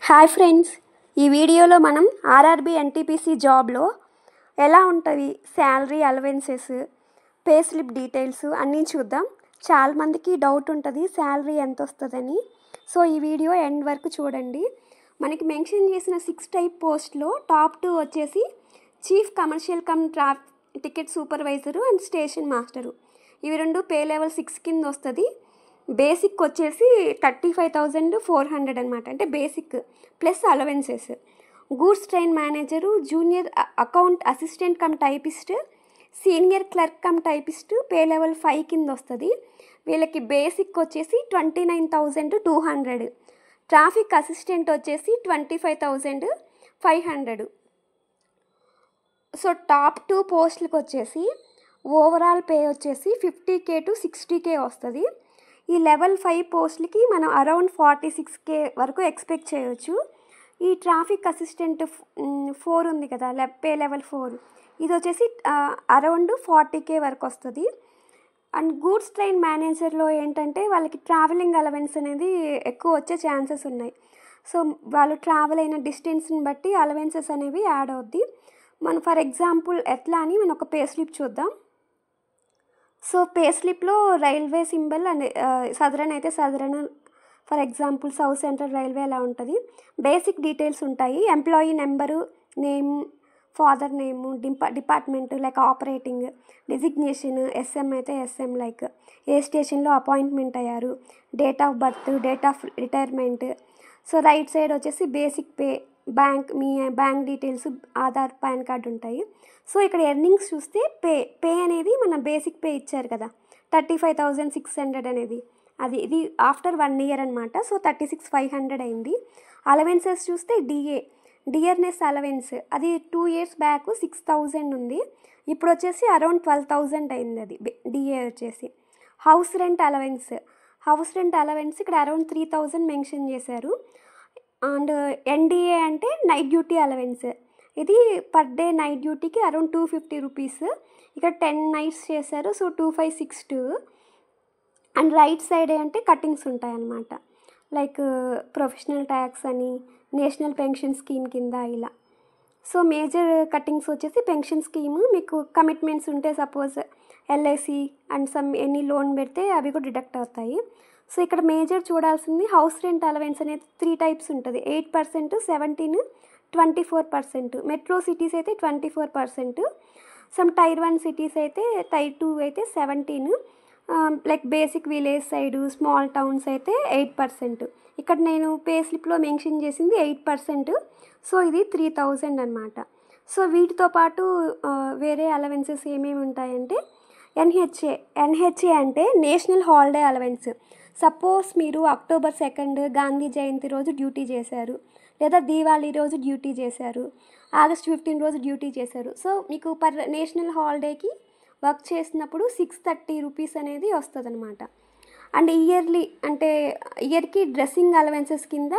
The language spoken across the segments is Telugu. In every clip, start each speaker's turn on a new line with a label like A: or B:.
A: హాయ్ ఫ్రెండ్స్, ఈ వీడియోలో మనం ఆర్ఆర్బీ ఎన్టీపీసీ జాబ్లో ఎలా ఉంటుంది salary, allowances, pay slip details అన్నీ చూద్దాం. చాలామందికి డౌట్ ఉంటుంది శాలరీ ఎంత వస్తుందని. సో ఈ వీడియో ఎండ్ వరకు చూడండి. మనకి మెన్షన్ చేసిన 6 టైప్ పోస్ట్లో టాప్ 2 వచ్చేసి chief commercial come ticket supervisor and station master. ఇవి రెండు పే లెవెల్ 6 కింద వస్తుంది. బేసిక్ వచ్చేసి 35,400 అనమాట, అంటే basic plus allowances. Goods train manager, junior account assistant cum typist, senior clerk cum typist pay level 5 కింద వస్తుంది. వీళ్ళకి బేసిక్ వచ్చేసి 29,200. ట్రాఫిక్ అసిస్టెంట్ వచ్చేసి 25,500. సో టాప్ 2 పోస్టులకు వచ్చేసి ఓవరాల్ పే వచ్చేసి 50K to 60K వస్తుంది. ఈ లెవెల్ 5 పోస్టులకి మనం అరౌండ్ 46K వరకు ఎక్స్పెక్ట్ చేయవచ్చు. ఈ ట్రాఫిక్ అసిస్టెంట్ 4 ఉంది కదా, పే లెవెల్ 4, ఇది వచ్చేసి అరౌండ్ 40K వరకు వస్తుంది. అండ్ గూడ్స్ ట్రైన్ మేనేజర్లో ఏంటంటే వాళ్ళకి ట్రావెలింగ్ అలవెన్స్ అనేది ఎక్కువ వచ్చే ఛాన్సెస్ ఉన్నాయి. సో వాళ్ళు ట్రావెల్ అయిన డిస్టెన్స్ని బట్టి అలవెన్సెస్ అనేవి యాడ్ అవుద్ది. మనం ఫర్ ఎగ్జాంపుల్ ఎట్లా అని మనం ఒక పే స్లిప్ చూద్దాం. సో పే స్లిప్లో రైల్వే సింబల్ అండ్ సదరన్ అయితే southern, for example south central railway అలా ఉంటుంది. బేసిక్ డీటెయిల్స్ ఉంటాయి. Employee number, name, father name, department like operating, designation, SM అయితే ఎస్ఎం లైక్ ఏ స్టేషన్లో అపాయింట్మెంట్ అయ్యారు, date of birth, date of retirement. So right side వచ్చేసి బేసిక్ పే, మీ bank details, Aadhaar, PAN card ఉంటాయి. సో ఇక్కడ ఎర్నింగ్స్ చూస్తే పే అనేది మన బేసిక్ పే ఇచ్చారు కదా 35,600 అనేది, ఇది ఆఫ్టర్ 1 year అనమాట. సో 36,500 అయింది. అలవెన్సెస్ చూస్తే డియర్నెస్ అలవెన్స్ అది 2 years బ్యాక్ 6,000 ఉంది, ఇప్పుడు వచ్చేసి అరౌండ్ 12,000 అయింది. అది డిఏ వచ్చేసి. హౌస్ రెంట్ అలవెన్స్ ఇక్కడ అరౌండ్ 3,000 మెన్షన్ చేశారు. అండ్ ఎన్డిఏ అంటే నైట్ డ్యూటీ అలవెన్స్, ఇది పర్ డే నైట్ డ్యూటీకి అరౌండ్ 250 రూపీస్. ఇక్కడ 10 nights చేశారు, సో 2562. అండ్ రైట్ సైడ్ అంటే కటింగ్స్ ఉంటాయన్నమాట, లైక్ ప్రొఫెషనల్ ట్యాక్స్ అని, నేషనల్ పెన్షన్ స్కీమ్ కింద ఇలా. సో మేజర్ కటింగ్స్ వచ్చేసి పెన్షన్ స్కీము, మీకు కమిట్మెంట్స్ ఉంటే suppose LIC and any loan పెడితే అవి కూడా డిడక్ట్ అవుతాయి. సో ఇక్కడ మేజర్ చూడాల్సింది హౌస్ రెంట్ అలవెన్స్ అనేది 3 types ఉంటుంది. 8%, 17%, 24%. మెట్రో సిటీస్ అయితే 24%, సమ్ టైర్ 1 సిటీస్ అయితే, టైర్ 2 అయితే 17%, like basic village side small towns అయితే 8%. ఇక్కడ నేను పే స్లిప్లో మెన్షన్ చేసింది 8%. సో ఇది 3,000 అనమాట. సో వీటితో పాటు వేరే అలవెన్సెస్ ఏమేమి ఉంటాయంటే ఎన్హెచ్ఏ అంటే నేషనల్ హాలిడే అలవెన్స్. సపోజ్ మీరు October 2 గాంధీ జయంతి రోజు డ్యూటీ చేశారు, లేదా దీవాళీ రోజు డ్యూటీ చేశారు, August 15 రోజు డ్యూటీ చేశారు. సో మీకు పర్ నేషనల్ హాలిడేకి వర్క్ చేసినప్పుడు 630 రూపీస్ అనేది వస్తుంది అనమాట. అండ్ ఇయర్లీ అంటే ఇయర్కి డ్రెస్సింగ్ అలవెన్సెస్ కింద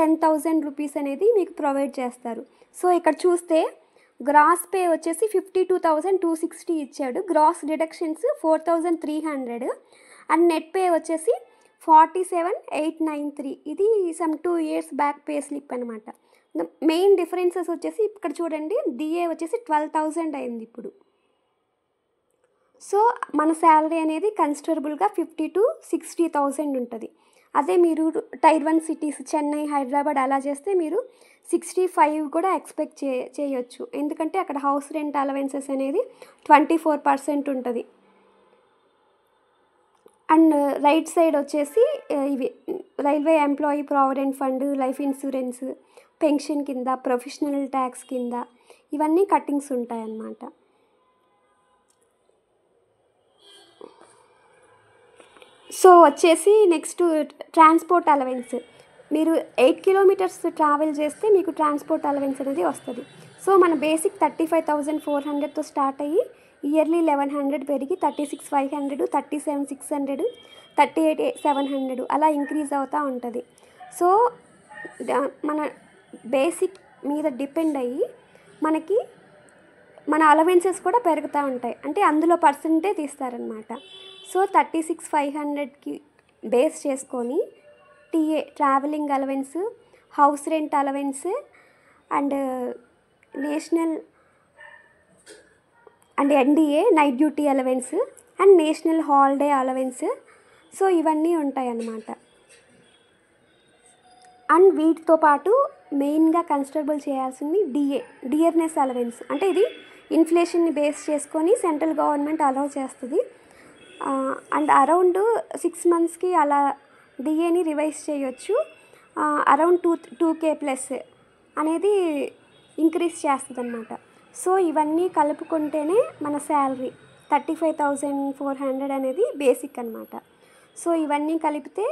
A: 10,000 రూపీస్ అనేది మీకు ప్రొవైడ్ చేస్తారు. సో ఇక్కడ చూస్తే గ్రాస్ పే వచ్చేసి 52,260 ఇచ్చాడు, gross deductions 4,300, and net pay వచ్చేసి 47,893. ఇది some 2 years back pay slip అనమాట. మెయిన్ డిఫరెన్సెస్ వచ్చేసి ఇక్కడ చూడండి, డిఏ వచ్చేసి 12,000 అయింది ఇప్పుడు. సో మన శాలరీ అనేది కన్సిడరబుల్గా 50,000 to 60,000 ఉంటుంది. అదే మీరు టైర్ 1 సిటీస్ చెన్నై, హైదరాబాద్ అలా చేస్తే మీరు 65 కూడా ఎక్స్పెక్ట్ చేయొచ్చు, ఎందుకంటే అక్కడ హౌస్ రెంట్ అలవెన్సెస్ అనేది 24% ఉంటుంది. అండ్ రైట్ సైడ్ వచ్చేసి ఇవి railway employee provident fund, life insurance, pension కింద, ప్రొఫెషనల్ ట్యాక్స్ కింద ఇవన్నీ కట్టింగ్స్ ఉంటాయన్నమాట. సో వచ్చేసి నెక్స్ట్ ట్రాన్స్పోర్ట్ అలవెన్స్. మీరు 8 kilometers ట్రావెల్ చేస్తే మీకు ట్రాన్స్పోర్ట్ అలవెన్స్ అనేది వస్తుంది. సో మన బేసిక్ 35,400తో స్టార్ట్ అయ్యి ఇయర్లీ 1,100 పెరిగి 36,500, 37,600, 38,700 అలా ఇంక్రీజ్ అవుతూ ఉంటుంది. సో మన బేసిక్ మీద డిపెండ్ అయ్యి మనకి మన అలవెన్సెస్ కూడా పెరుగుతూ ఉంటాయి, అంటే అందులో పర్సెంటే తీస్తారనమాట. సో 36,500కి బేస్ చేసుకొని TA travelling allowance, house rent allowance and national and NDA night duty allowance and national holiday allowance. So ఇవన్నీ ఉంటాయి అన్నమాట. అండ్ వీటితో పాటు మెయిన్గా కన్సిడరబుల్ చేయాల్సింది డియర్నెస్ అలవెన్స్. అంటే ఇది ఇన్ఫ్లేషన్ని బేస్ చేసుకొని సెంట్రల్ గవర్నమెంట్ అలౌ చేస్తుంది. అండ్ అరౌండ్ 6 monthsకి అలా డిఏని రివైజ్ చేయొచ్చు. అరౌండ్ 2K ప్లస్ అనేది ఇంక్రీజ్ చేస్తుంది అన్నమాట. సో ఇవన్నీ కలుపుకుంటేనే మన శాలరీ 35,400 అనేది బేసిక్ అనమాట. సో ఇవన్నీ కలిపితే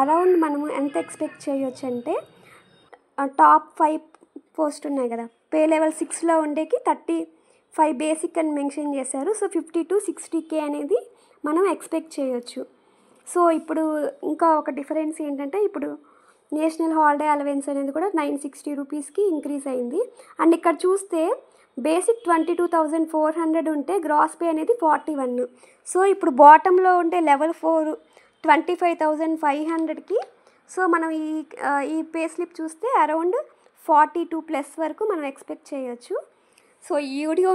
A: అరౌండ్ మనము ఎంత ఎక్స్పెక్ట్ చేయొచ్చు అంటే టాప్ 5 పోస్ట్ ఉన్నాయి కదా, పే లెవెల్ 6లో ఉండేకి 35 బేసిక్ అని మెన్షన్ చేశారు. సో 50 to 60K అనేది మనం ఎక్స్పెక్ట్ చేయొచ్చు. సో ఇప్పుడు ఇంకా ఒక డిఫరెన్స్ ఏంటంటే ఇప్పుడు నేషనల్ హాలిడే అలవెన్స్ అనేది కూడా 960 రూపీస్కి ఇంక్రీజ్ అయింది. అండ్ ఇక్కడ చూస్తే బేసిక్ 22,400 ఉంటే గ్రాస్ పే అనేది 41. సో ఇప్పుడు బాటంలో ఉంటే లెవెల్ 4 25,500కి. సో మనం ఈ పే స్లిప్ చూస్తే అరౌండ్ 42 ప్లస్ వరకు మనం ఎక్స్పెక్ట్ చేయొచ్చు. సో ఈ వీడియో